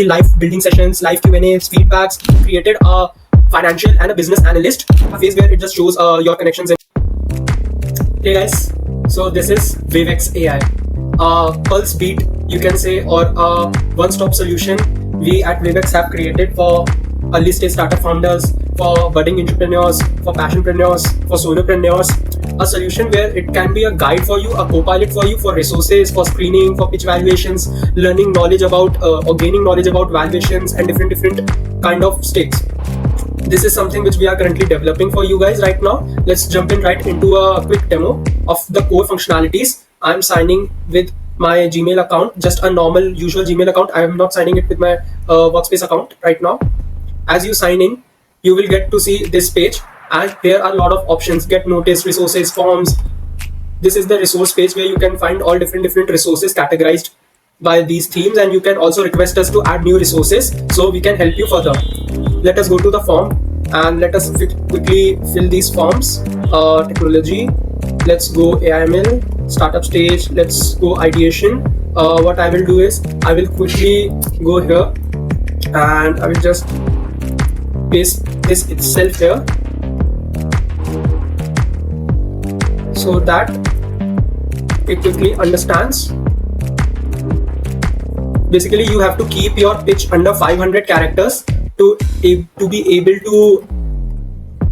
live building sessions, live Q&As, feedbacks. Created a financial and a business analyst phase where it just shows your connections. Hey guys, so this is WaveX AI, pulse beat you can say, or a one-stop solution we at WaveX have created for early stage startup founders, for budding entrepreneurs, for passionpreneurs, for solopreneurs. A solution where it can be a guide for you, a co-pilot for you, for resources, for screening, for pitch valuations, learning knowledge about or gaining knowledge about valuations and different kind of stakes. This is something which we are currently developing for you guys right now. Let's jump in right into a quick demo of the core functionalities. I'm signing with my Gmail account, just a normal usual Gmail account. I am not signing it with my workspace account right now. As you sign in, you will get to see this page, and there are a lot of options: get notice, resources, forms. This is the resource page where you can find all different resources categorized by these themes, and you can also request us to add new resources so we can help you further. Let us go to the form and let us quickly fill these forms. Technology, let's go AIML, startup stage, let's go ideation. What I will do is I will quickly go here and I will just paste this itself here so that it quickly understands. Basically, you have to keep your pitch under 500 characters to be able to,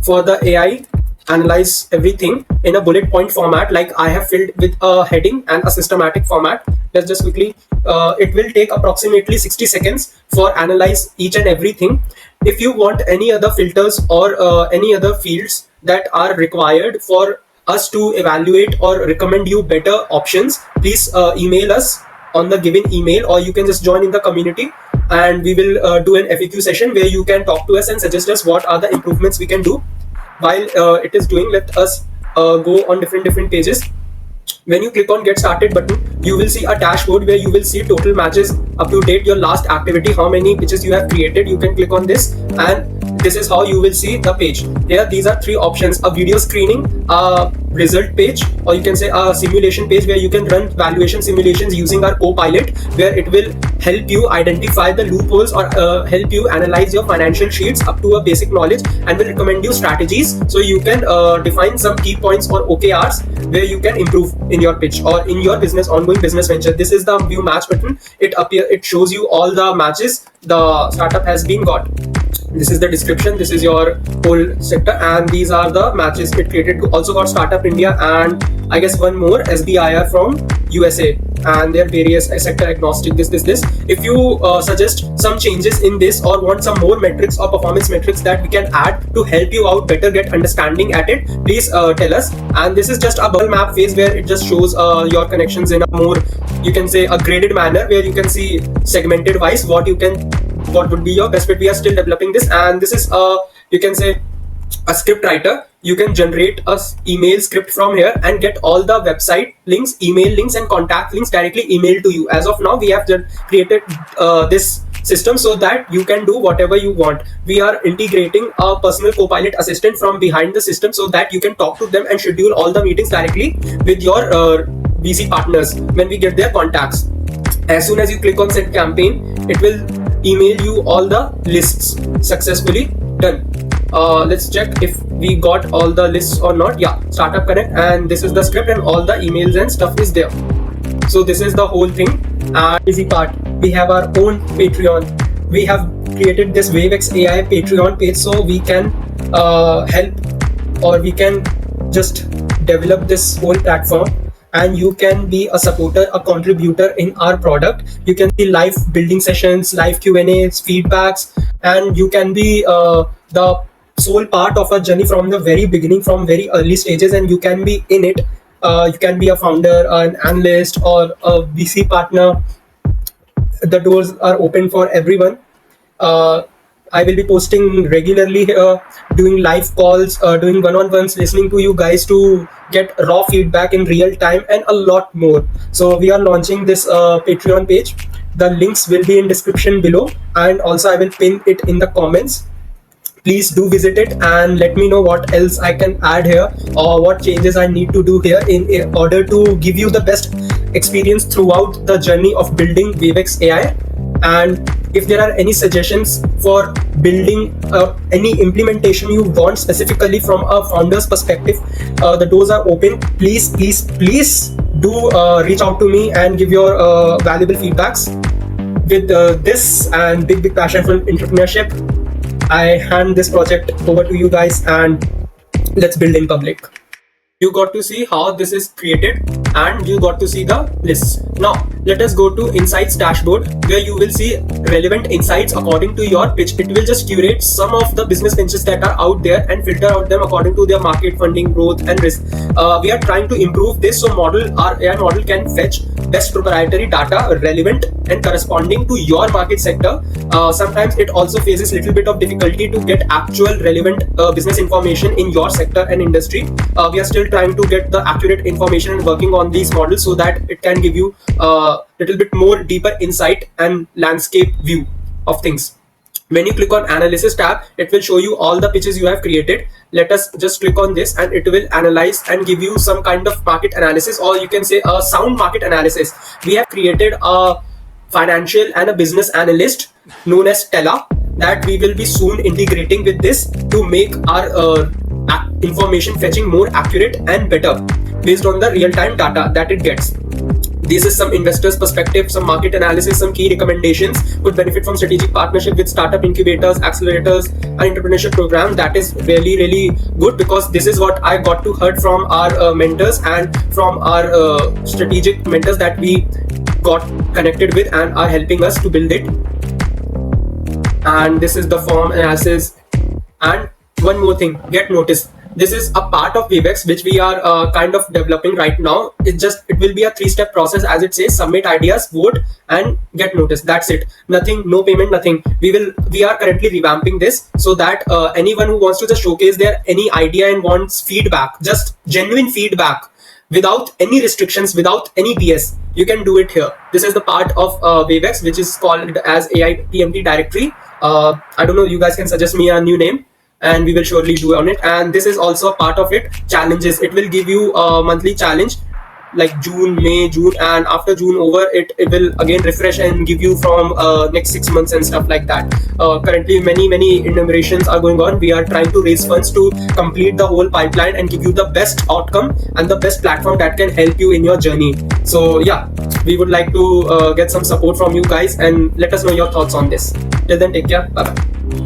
for the AI, analyze everything in a bullet point format like I have filled with a heading and a systematic format. Let's just quickly, it will take approximately 60 seconds for analyze each and everything. If you want any other filters or any other fields that are required for us to evaluate or recommend you better options, please email us on the given email, or you can just join in the community and we will do an FAQ session where you can talk to us and suggest us what are the improvements we can do. While it is doing, let us go on different pages. When you click on get started button, you will see a dashboard where you will see total matches up to date, your last activity, how many pitches you have created. You can click on this and this is how you will see the page. Here, these are three options: a video screening, a result page, or you can say a simulation page where you can run valuation simulations using our co-pilot, where it will help you identify the loopholes or help you analyze your financial sheets up to a basic knowledge and will recommend you strategies so you can define some key points or OKRs where you can improve in your pitch or in your business, ongoing business venture. This is the view match button. It shows you all the matches the startup has been got. This is the description, this is your whole sector, and these are the matches it created. Also got Startup India and I guess one more SBIR from USA, and they're various sector agnostic, this. If you suggest some changes in this or want some more metrics or performance metrics that we can add to help you out better get understanding at it, please tell us. And this is just a bubble map phase where it just shows your connections in a more, you can say, a graded manner where you can see segmented wise what would be your best fit. We are still developing this, and this is you can say a script writer. You can generate a email script from here and get all the website links, email links and contact links directly emailed to you. As of now, we have created this system so that you can do whatever you want. We are integrating a personal co-pilot assistant from behind the system so that you can talk to them and schedule all the meetings directly with your VC partners when we get their contacts. As soon as you click on set campaign, it will email you all the lists successfully done. Let's check if we got all the lists or not. Yeah, Startup Connect, and this is the script and all the emails and stuff is there. So this is the whole thing. Easy part, we have our own Patreon. We have created this WaveX AI Patreon page so we can help, or we can just develop this whole platform, and you can be a supporter, a contributor in our product. You can see live building sessions, live Q&As, feedbacks, and you can be the sole part of a journey from the very beginning, from very early stages, and you can be in it. You can be a founder, an analyst, or a VC partner. The doors are open for everyone. I will be posting regularly here, doing live calls, doing one-on-ones, listening to you guys to get raw feedback in real time, and a lot more. So we are launching this Patreon page. The links will be in description below, and also I will pin it in the comments. Please do visit it and let me know what else I can add here or what changes I need to do here in order to give you the best experience throughout the journey of building WaveX AI. And if there are any suggestions for building any implementation you want specifically from a founder's perspective, the doors are open. Please do reach out to me and give your valuable feedbacks. With this and big passion for entrepreneurship, I hand this project over to you guys, and let's build in public. You got to see how this is created, and you got to see the lists. Now let us go to insights dashboard, where you will see relevant insights according to your pitch. It will just curate some of the business pitches that are out there and filter out them according to their market, funding, growth, and risk. We are trying to improve this, so our AI model can fetch best proprietary data relevant and corresponding to your market sector. Sometimes it also faces little bit of difficulty to get actual relevant business information in your sector and industry. We are still trying to get the accurate information and working on these models so that it can give you a little bit more deeper insight and landscape view of things. When you click on analysis tab, it will show you all the pitches you have created. Let us just click on this, and it will analyze and give you some kind of market analysis, or you can say a sound market analysis. We have created a financial and a business analyst known as Stella, that we will be soon integrating with this to make our information fetching more accurate and better based on the real-time data that it gets. This is some investors' perspective, some market analysis, some key recommendations. Could benefit from strategic partnership with startup incubators, accelerators, and entrepreneurship program. That is really good, because this is what I got to heard from our mentors and from our strategic mentors that we got connected with and are helping us to build it. And this is the form analysis. And one more thing, get noticed. This is a part of WaveX which we are kind of developing right now. It will be a 3-step process, as it says: submit ideas, vote, and get noticed. That's it. Nothing, no payment, nothing. We are currently revamping this so that anyone who wants to just showcase their any idea and wants feedback, just genuine feedback, without any restrictions, without any BS, you can do it here. This is the part of WaveX which is called as AI TMT directory. I don't know, you guys can suggest me a new name and we will surely do on it. And this is also a part of it. Challenges, it will give you a monthly challenge like June, May, June, and after June over, it will again refresh and give you from next 6 months and stuff like that. Currently many enumerations are going on. We are trying to raise funds to complete the whole pipeline and give you the best outcome and the best platform that can help you in your journey. So yeah, we would like to get some support from you guys, and let us know your thoughts on this. Till then, take care. Bye bye.